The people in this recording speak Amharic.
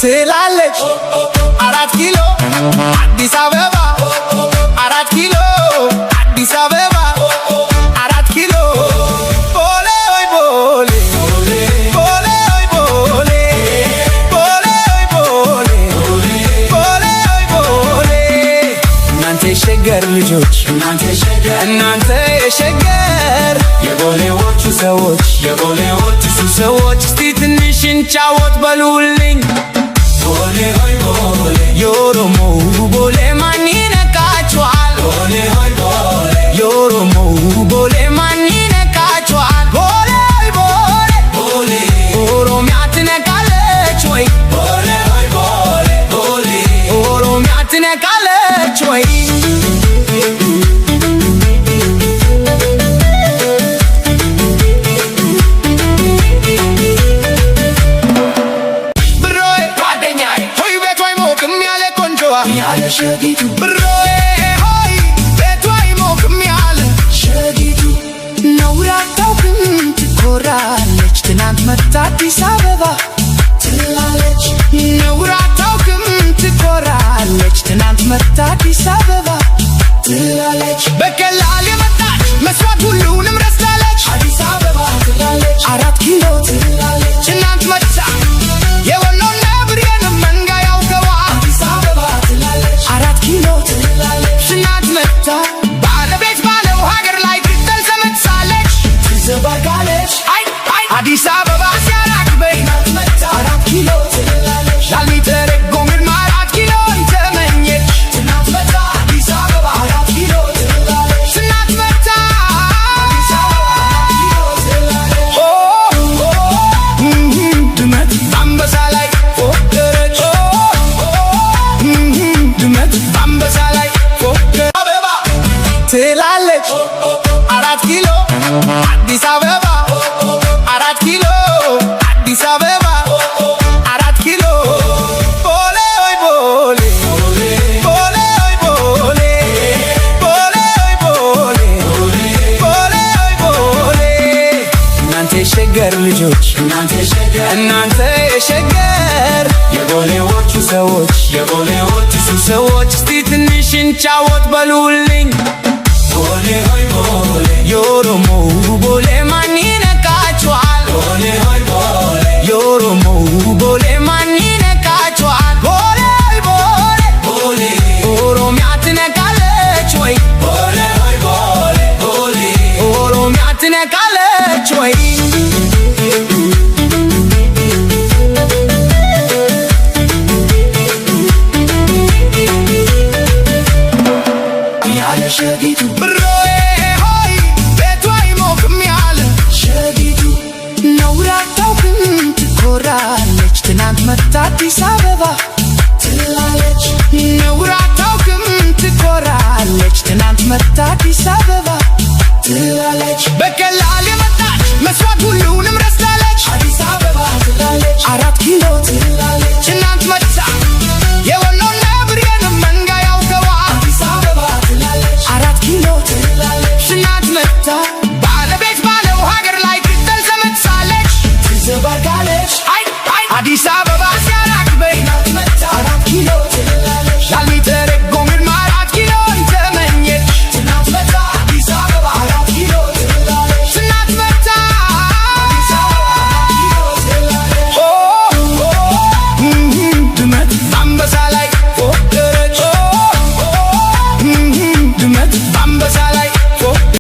ትላለች 4 ኪሎ አዲስ አበባ 4 ኪሎ አዲስ አበባ 4 ኪሎ ቦሌ ወይ ቦሌ ቦሌ ወይ ቦሌ ቦሌ ወይ ቦሌ ቦሌ ወይ ቦሌ እናንተ የሸገር ልጆች እናንተ የሸገር የቦሌዎቹ ሰዎች እስቲ ትንሽ እንጫወት በሉልኝ ቦሌ ሆይ ቦሌ የኦሮሞ ቦሌ ማን ይነካችኋል ቦሌ ሆይ ቦሌ የኦሮሞ ቦሌ ማን ይነካችኋል ቦሌ ሆይ ቦሌ ቦሌ ኦሮሚያ ትነካለች ወይ ቦሌ ሆይ ቦሌ ቦሌ ኦሮሚያ ትነካለች ወይ ብሮዬ ሆይ ቤቷ አይሞቅም ያለ ሸጊቱ ነውር አታውቅም ትኮራለች ትናንት መታ አዲስ አበባ ትላለች ነውር አታውቅም ትኮራለች ትናንት መታ አዲስ አበባ ትላለች በቀላል የመጣች መስዋዕት ሁሉንም ረስታለች አዲስ አበባ ትላለች 4 ኪሎ ትላለች ትናንት መታ የወሎን ነብር የነመንጋ ያውቀዋ አዲስ አበባ ትላለች 4 ኪሎ ትላለች ትናንት መታ ባለቤት ባለው ሀገር ላይ ትጠል ዘመትሳለች ትዘባጋለች አዲስ አበባ ሲያራግበኝ ትናንት መታ 4 ኪሎ ትላለች ላልሚ ተረጎምን 4 ኪሎ ተመኘች ትናንት መታ አዲስ አበባ 4 ኪሎ ትላለች ትናንት መታ አዲስ አበባ 4 ኪሎ ትላለች ድመት አንበሳ ላይ ፎከረች ድመት አንበሳ ላይ ፎከረች አበባ ትላለች 4 ኪሎ አዲስ አበባ 4 ኪሎ አዲስ አበባ 4 ኪሎ ቦሌ ወይ ቦሌ ቦሌ ወይ ቦሌ ቦሌ ወይ ቦሌ ቦሌ ወይ ቦሌ እናንተ የሸገር ልጆች እናንተ የሸገር የቦሌዎቹ ሰዎች እስቲ ትንሽ እንጫወት በሉልኝ ቦሌ ሆይ ቦሌ የኦሮሞ ቦሌ ማን ይነካችኋል ቦሌ ሆይ ቦሌ የኦሮሞ ቦሌ ማን ይነካችኋል ቦሌ ሆይ ቦሌ ቦሌ ኦሮሚያ ትነካለች ወይ ቦሌ ሆይ ቦሌ ቦሌ ኦሮሚያ ትነካለች ወይ ሸጊቱ ብሮዬ ሆይ ቤቷ አይሞቅም ያለ ሸጊቱ ነውር አታውቅም ትኮራለች ትናንት መታ አዲስ አበባ ትላለች ነውር አታውቅም ትኮራለች ትናንት መታ አዲስ አበባ ትላለች በቀላል የመጣች መስዋዕት ሁሉንም